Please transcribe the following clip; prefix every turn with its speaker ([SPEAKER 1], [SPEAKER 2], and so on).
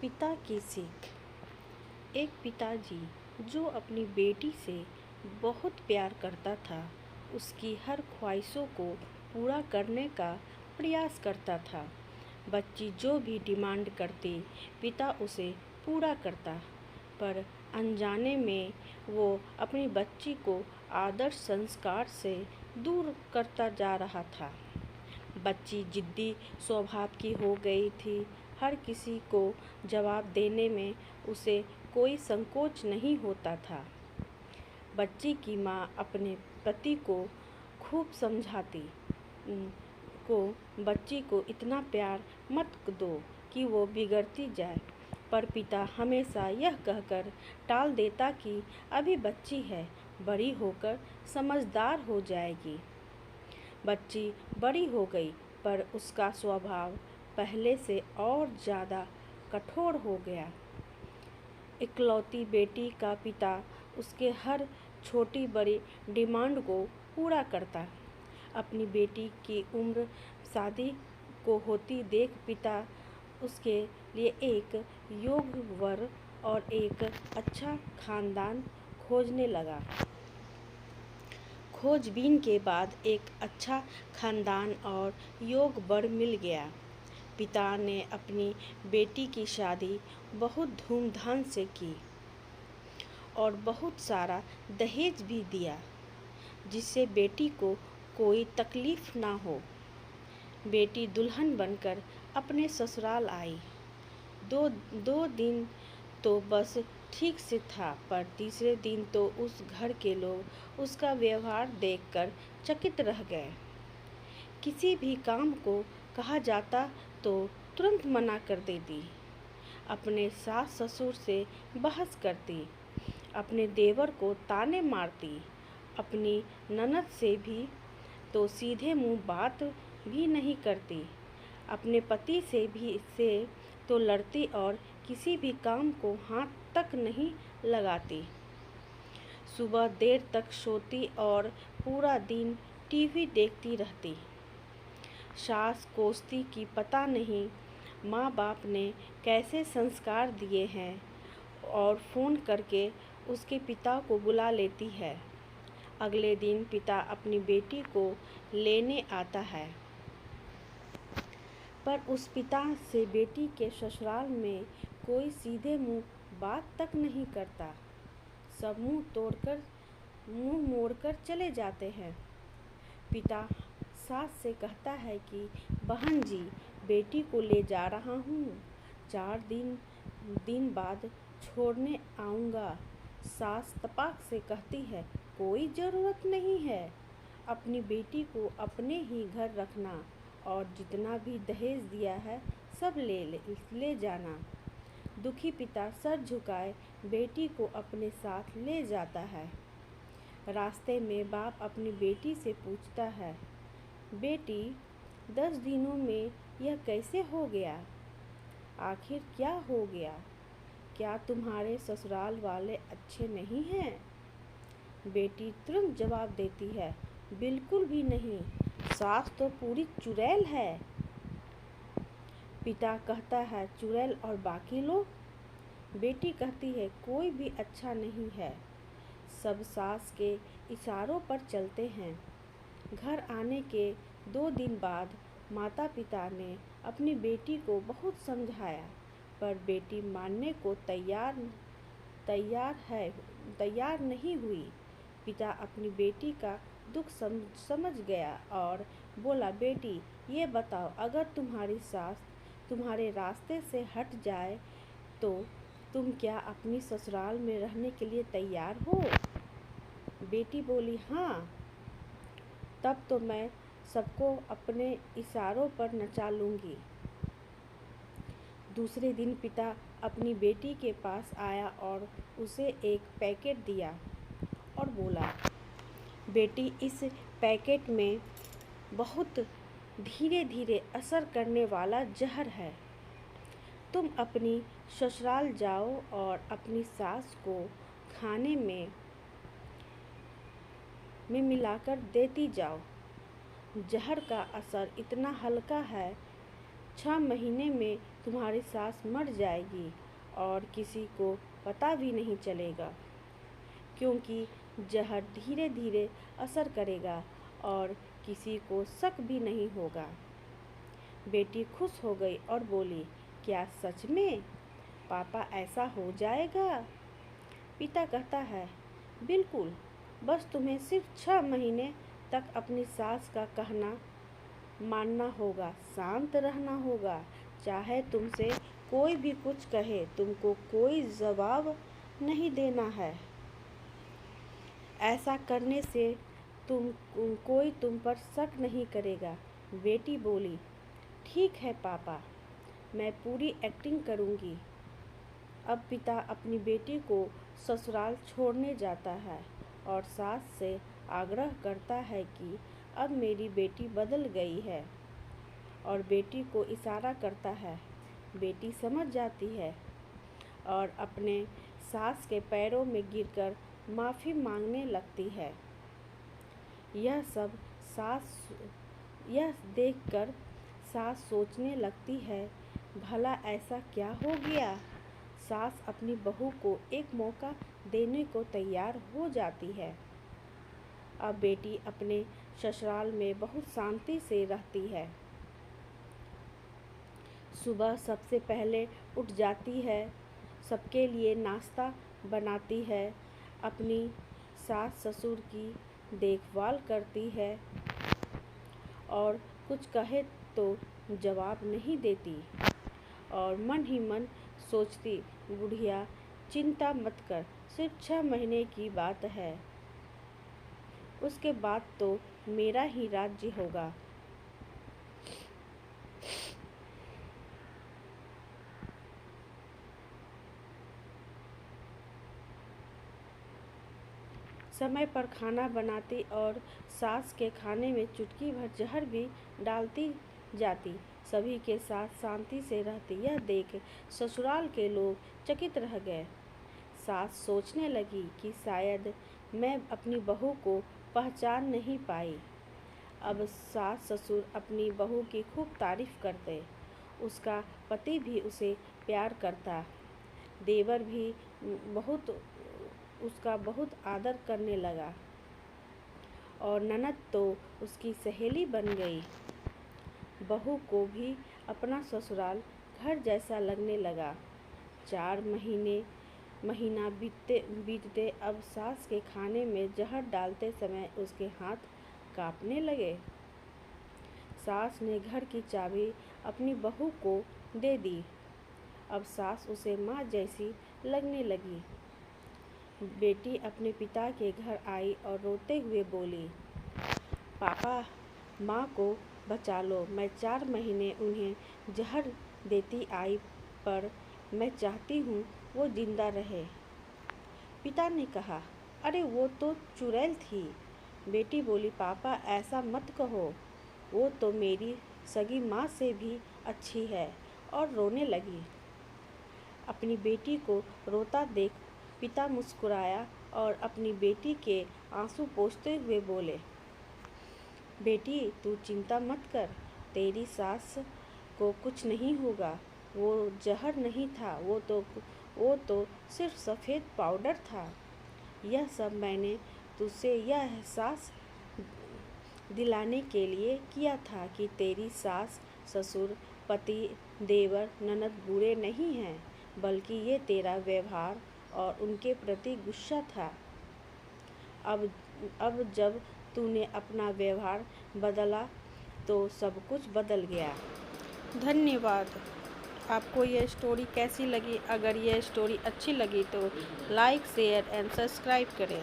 [SPEAKER 1] पिता की सीख। एक पिताजी जो अपनी बेटी से बहुत प्यार करता था, उसकी हर ख्वाहिशों को पूरा करने का प्रयास करता था। बच्ची जो भी डिमांड करती, पिता उसे पूरा करता, पर अनजाने में वो अपनी बच्ची को आदर्श संस्कार से दूर करता जा रहा था। बच्ची जिद्दी स्वभाव की हो गई थी। हर किसी को जवाब देने में उसे कोई संकोच नहीं होता था। बच्ची की माँ अपने पति को खूब समझाती को बच्ची को इतना प्यार मत दो कि वो बिगड़ती जाए, पर पिता हमेशा यह कहकर टाल देता कि अभी बच्ची है, बड़ी होकर समझदार हो जाएगी। बच्ची बड़ी हो गई, पर उसका स्वभाव पहले से और ज़्यादा कठोर हो गया। इकलौती बेटी का पिता उसके हर छोटी बड़ी डिमांड को पूरा करता। अपनी बेटी की उम्र शादी को होती देख पिता उसके लिए एक योग्य वर और एक अच्छा खानदान खोजने लगा। खोजबीन के बाद एक अच्छा खानदान और योग्य वर मिल गया। पिता ने अपनी बेटी की शादी बहुत धूमधाम से की और बहुत सारा दहेज भी दिया, जिससे बेटी को कोई तकलीफ ना हो। बेटी दुल्हन बनकर अपने ससुराल आई। दो दिन तो बस ठीक से था, पर तीसरे दिन तो उस घर के लोग उसका व्यवहार देखकर चकित रह गए। किसी भी काम को कहा जाता तो तुरंत मना कर देती। अपने सास ससुर से बहस करती, अपने देवर को ताने मारती, अपनी ननद से भी तो सीधे मुंह बात भी नहीं करती, अपने पति से तो लड़ती और किसी भी काम को हाथ तक नहीं लगाती। सुबह देर तक सोती और पूरा दिन टीवी देखती रहती। सास कोसती कि पता नहीं माँ बाप ने कैसे संस्कार दिए हैं, और फ़ोन करके उसके पिता को बुला लेती है। अगले दिन पिता अपनी बेटी को लेने आता है, पर उस पिता से बेटी के ससुराल में कोई सीधे मुंह बात तक नहीं करता। सब मुंह मोड़कर चले जाते हैं। पिता सास से कहता है कि बहन जी, बेटी को ले जा रहा हूँ, 4 दिन बाद छोड़ने आऊँगा। सास तपाक से कहती है, कोई ज़रूरत नहीं है, अपनी बेटी को अपने ही घर रखना और जितना भी दहेज दिया है सब ले जाना। दुखी पिता सर झुकाए बेटी को अपने साथ ले जाता है। रास्ते में बाप अपनी बेटी से पूछता है, बेटी 10 दिनों में यह कैसे हो गया? आखिर क्या हो गया? क्या तुम्हारे ससुराल वाले अच्छे नहीं हैं? बेटी तुरंत जवाब देती है, बिल्कुल भी नहीं, सास तो पूरी चुड़ैल है। पिता कहता है, चुड़ैल और बाकी लोग? बेटी कहती है, कोई भी अच्छा नहीं है, सब सास के इशारों पर चलते हैं। घर आने के 2 दिन बाद माता पिता ने अपनी बेटी को बहुत समझाया, पर बेटी मानने को तैयार नहीं हुई। पिता अपनी बेटी का दुख समझ गया और बोला, बेटी ये बताओ, अगर तुम्हारी सास तुम्हारे रास्ते से हट जाए तो तुम क्या अपनी ससुराल में रहने के लिए तैयार हो? बेटी बोली, हाँ, तब तो मैं सबको अपने इशारों पर नचा लूँगी। दूसरे दिन पिता अपनी बेटी के पास आया और उसे एक पैकेट दिया और बोला, बेटी इस पैकेट में बहुत धीरे धीरे असर करने वाला जहर है। तुम अपनी ससुराल जाओ और अपनी सास को खाने में मिलाकर देती जाओ। जहर का असर इतना हल्का है 6 महीने में तुम्हारी सास मर जाएगी और किसी को पता भी नहीं चलेगा, क्योंकि जहर धीरे धीरे असर करेगा और किसी को शक भी नहीं होगा। बेटी खुश हो गई और बोली, क्या सच में पापा ऐसा हो जाएगा? पिता कहता है, बिल्कुल, बस तुम्हें सिर्फ 6 महीने तक अपनी सास का कहना मानना होगा, शांत रहना होगा। चाहे तुमसे कोई भी कुछ कहे, तुमको कोई जवाब नहीं देना है। ऐसा करने से कोई तुम पर शक नहीं करेगा। बेटी बोली, ठीक है पापा, मैं पूरी एक्टिंग करूँगी। अब पिता अपनी बेटी को ससुराल छोड़ने जाता है और सास से आग्रह करता है कि अब मेरी बेटी बदल गई है, और बेटी को इशारा करता है। बेटी समझ जाती है और अपने सास के पैरों में गिरकर माफ़ी मांगने लगती है। यह देखकर सास सोचने लगती है, भला ऐसा क्या हो गया? सास अपनी बहू को एक मौका देने को तैयार हो जाती है। अब बेटी अपने ससुराल में बहुत शांति से रहती है। सुबह सबसे पहले उठ जाती है, सबके लिए नाश्ता बनाती है, अपनी सास ससुर की देखभाल करती है और कुछ कहे तो जवाब नहीं देती, और मन ही मन सोचती, बुढ़िया चिंता मत कर, सिर्फ 6 महीने की बात है, उसके बाद तो मेरा ही राज्य होगा। समय पर खाना बनाती और सास के खाने में चुटकी भर जहर भी डालती जाती। सभी के साथ शांति से रहती, यह देख ससुराल के लोग चकित रह गए। सास सोचने लगी कि शायद मैं अपनी बहू को पहचान नहीं पाई। अब सास ससुर अपनी बहू की खूब तारीफ करते, उसका पति भी उसे प्यार करता, देवर भी उसका बहुत आदर करने लगा, और ननद तो उसकी सहेली बन गई। बहू को भी अपना ससुराल घर जैसा लगने लगा। 4 महीना बीतते अब सास के खाने में जहर डालते समय उसके हाथ कांपने लगे। सास ने घर की चाबी अपनी बहू को दे दी। अब सास उसे माँ जैसी लगने लगी। बेटी अपने पिता के घर आई और रोते हुए बोली, पापा, माँ को बचा लो। मैं 4 महीने उन्हें जहर देती आई, पर मैं चाहती हूँ वो जिंदा रहे। पिता ने कहा, अरे वो तो चुड़ैल थी। बेटी बोली, पापा ऐसा मत कहो, वो तो मेरी सगी माँ से भी अच्छी है, और रोने लगी। अपनी बेटी को रोता देख पिता मुस्कुराया और अपनी बेटी के आंसू पोंछते हुए बोले, बेटी तू चिंता मत कर, तेरी सास को कुछ नहीं होगा। वो जहर नहीं था, वो तो सिर्फ सफ़ेद पाउडर था। यह सब मैंने तुझसे यह एहसास दिलाने के लिए किया था कि तेरी सास ससुर पति देवर ननद बुरे नहीं हैं, बल्कि ये तेरा व्यवहार और उनके प्रति गुस्सा था। अब जब तूने अपना व्यवहार बदला तो सब कुछ बदल गया। धन्यवाद। आपको यह स्टोरी कैसी लगी? अगर यह स्टोरी अच्छी लगी तो लाइक, शेयर एंड सब्सक्राइब करें।